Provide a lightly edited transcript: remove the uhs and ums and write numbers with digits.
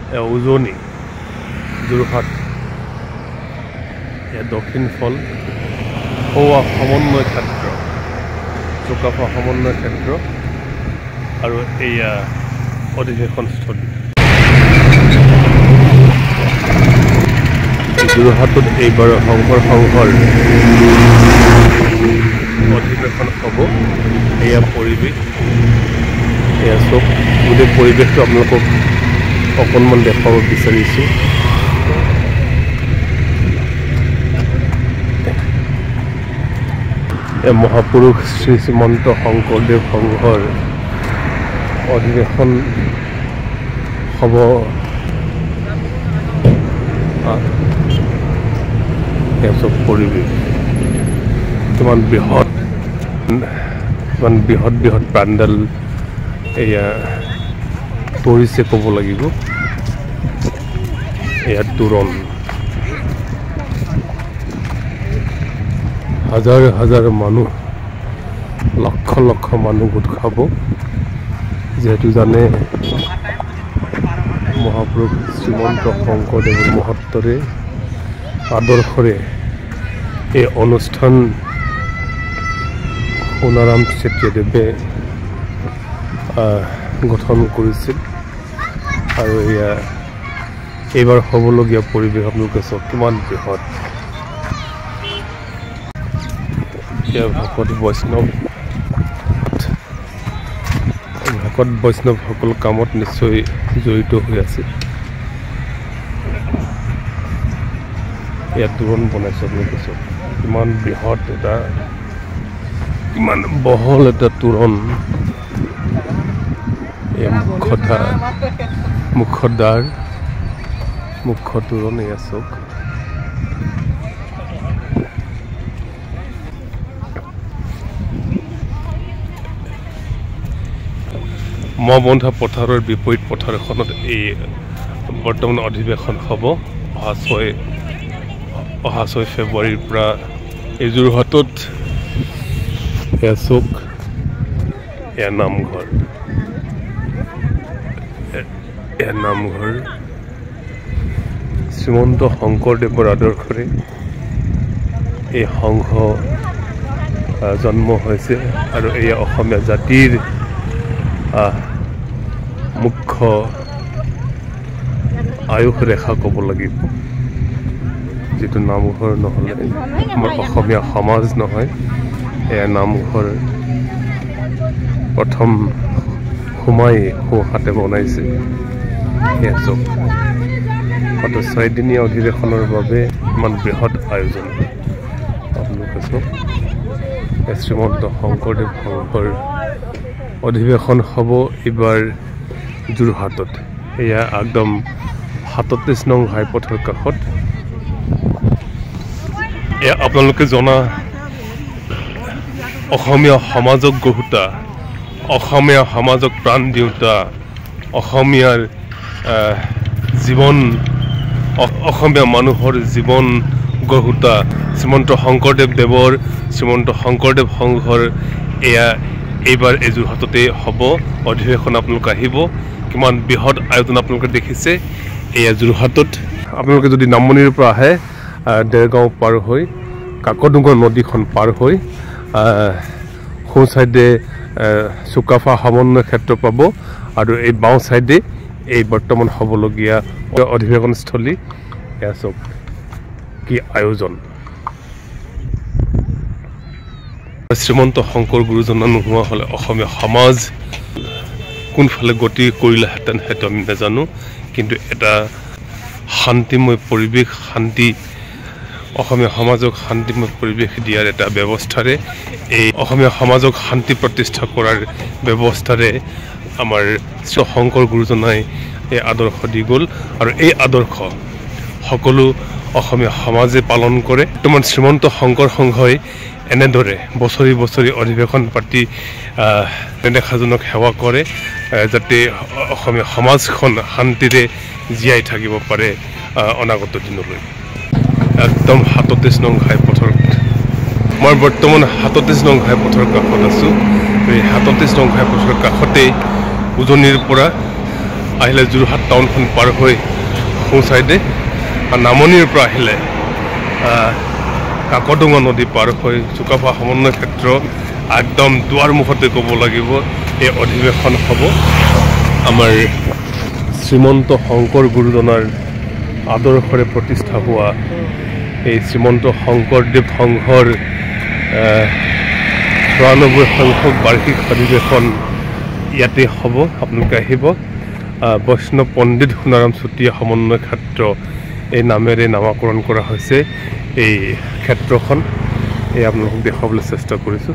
উজনি যোৰহাট দক্ষিণ ফল সৌৱা সমন্বয় ক্ষেত্ৰ চুকাফা সমন্বয় ক্ষেত্ৰ আৰু এয়া অধিৱেশনস্থলী যোৰহাটত এইবাৰ শংকৰ সংঘৰ অধিৱেশন হ'ব এয়া পৰিৱেশ এয়া চব গোটেই পৰিৱেশটো আপোনালোকক অকণমান দেখাব বিচাৰিছোঁ মহাপুৰুষ শ্ৰী শ্ৰীমন্ত শংকৰদেৱ সংঘৰ অধিৱেশন হ'ব চব পৰিৱেশ কিমান বৃহৎ প্ৰাণ্ডাল এয়া পৰিছে ক'ব লাগিব এয়া তোৰণ হাজাৰ হাজাৰ মানুহ লক্ষ লক্ষ মানুহ গোট খাব যেহেতু জানে মহাপুৰুষ শ্ৰীমন্ত শংকৰদেৱৰ মহত্বৰে আদৰ্শৰে এই অনুষ্ঠান সোণাৰাম চেতিয়াদেৱে গঠন কৰিছিল আৰু এয়া এইবাৰ হ'বলগীয়া পৰিৱেশ আপোনালোকে চাওক কিমান বৃহৎ ভকত বৈষ্ণৱসকল কামত নিশ্চয় জড়িত হৈ আছে ইয়াত তোৰণ বনাইছে আপোনালোকে চাওক কিমান বৃহৎ এটা কিমান বহল এটা তোৰণ এই মুখ্য তোৰণ এয়া চাওক মহবন্ধা পথাৰৰ বিপৰীত পথাৰ এখনত এই বৰ্তমান অধিৱেশন হ'ব অহা 6 ফেব্ৰুৱাৰীৰ পৰা এই যোৰহাটত এয়া চোক এয়া নামঘৰ শ্ৰীমন্ত শংকৰদেৱৰ আদৰ্শৰে এই সংঘ জন্ম হৈছে আৰু এয়া অসমীয়া জাতিৰ মুখ্য আয়ুস ৰেখা ক'ব লাগিব যিটো নামঘৰ নহ'লে আমাৰ অসমীয়া সমাজ নহয় এয়া নামঘৰ প্ৰথম সোঁহাতে বনাইছে এয়া চব মাত্ৰ 6 দিনীয়া অধিৱেশনৰ বাবে ইমান বৃহৎ আয়োজন আপোনালোকে চব শ্ৰীমন্ত শংকৰদেৱ সংঘৰ অধিৱেশন হ'ব এইবাৰ যোৰহাটত এয়া একদম 37 নং ঘাইপথৰ কাষত এয়া আপোনালোকে জনা অসমীয়া সমাজক গঢ়োতা অসমীয়া সমাজক প্ৰাণ দিওঁতা অসমীয়াৰ জীৱন অসমীয়া মানুহৰ জীৱন গঢ়োতা শ্ৰীমন্ত শংকৰদেৱ সংঘৰ এয়া এইবাৰ এই যোৰহাটতে হ'ব অধিৱেশন আপোনালোকে আহিব কিমান বৃহৎ আয়োজন আপোনালোকে দেখিছে এয়া যোৰহাটত আপোনালোকে যদি নামনিৰ পৰা আহে দেৰগাঁও পাৰ হৈ কাকডুঙৰ নদীখন পাৰ হৈ সোঁ চাইডে চুকাফা সমন্বয় ক্ষেত্ৰ পাব আৰু এই বাওঁ চাইডে এই বৰ্তমান হ'বলগীয়া অধিৱেশনস্থলী এয়া চব কি আয়োজন শ্ৰীমন্ত শংকৰ গুৰুজনা নোহোৱা হ'লে অসমীয়া সমাজ কোনফালে গতি কৰিলেহেঁতেন সেইটো আমি নাজানো কিন্তু এটা শান্তিময় পৰিৱেশ অসমীয়া সমাজক শান্তিময় পৰিৱেশ দিয়াৰ এটা ব্যৱস্থাৰে এই অসমীয়া সমাজক শান্তি প্ৰতিষ্ঠা কৰাৰ ব্যৱস্থাৰে আমাৰ শংকৰ গুৰুজনাই এই আদৰ্শ দি গ'ল আৰু এই আদৰ্শ সকলো অসমীয়া সমাজে পালন কৰে বৰ্তমান শ্ৰীমন্ত শংকৰ সংঘই এনেদৰে বছৰি বছৰি অধিৱেশন পাতি নেদেখাজনক সেৱা কৰে যাতে অসমীয়া সমাজখন শান্তিৰে জীয়াই থাকিব পাৰে অনাগত দিনলৈ একদম 37 নং ঘাইপথৰ মই বৰ্তমান 37 নং ঘাইপথৰ কাষত আছোঁ এই 37 নং ঘাইপথৰ কাষতে উজনিৰ পৰা আহিলে যোৰহাট টাউনখন পাৰ হৈ সোঁ চাইডে আৰু নামনিৰ পৰা আহিলে কাকডোঙা নদী পাৰ হৈ চুকাফা সমন্বয় ক্ষেত্ৰ একদম দুৱাৰ মুখতে ক'ব লাগিব এই অধিৱেশন হ'ব আমাৰ শ্ৰীমন্ত শংকৰ গুৰুজনাৰ আদৰ্শৰে প্ৰতিষ্ঠা হোৱা এই শ্ৰীমন্ত শংকৰদেৱ সংঘৰ ৯৪ সংখ্যক বাৰ্ষিক অধিৱেশন ইয়াতে হ'ব আপোনালোকে আহিব বৈষ্ণৱ পণ্ডিত সোণাৰাম চুতীয়া সমন্বয় ক্ষেত্ৰ এই নামেৰে নামাকৰণ কৰা হৈছে এই ক্ষেত্ৰখন এই আপোনালোকক দেখাবলৈ চেষ্টা কৰিছোঁ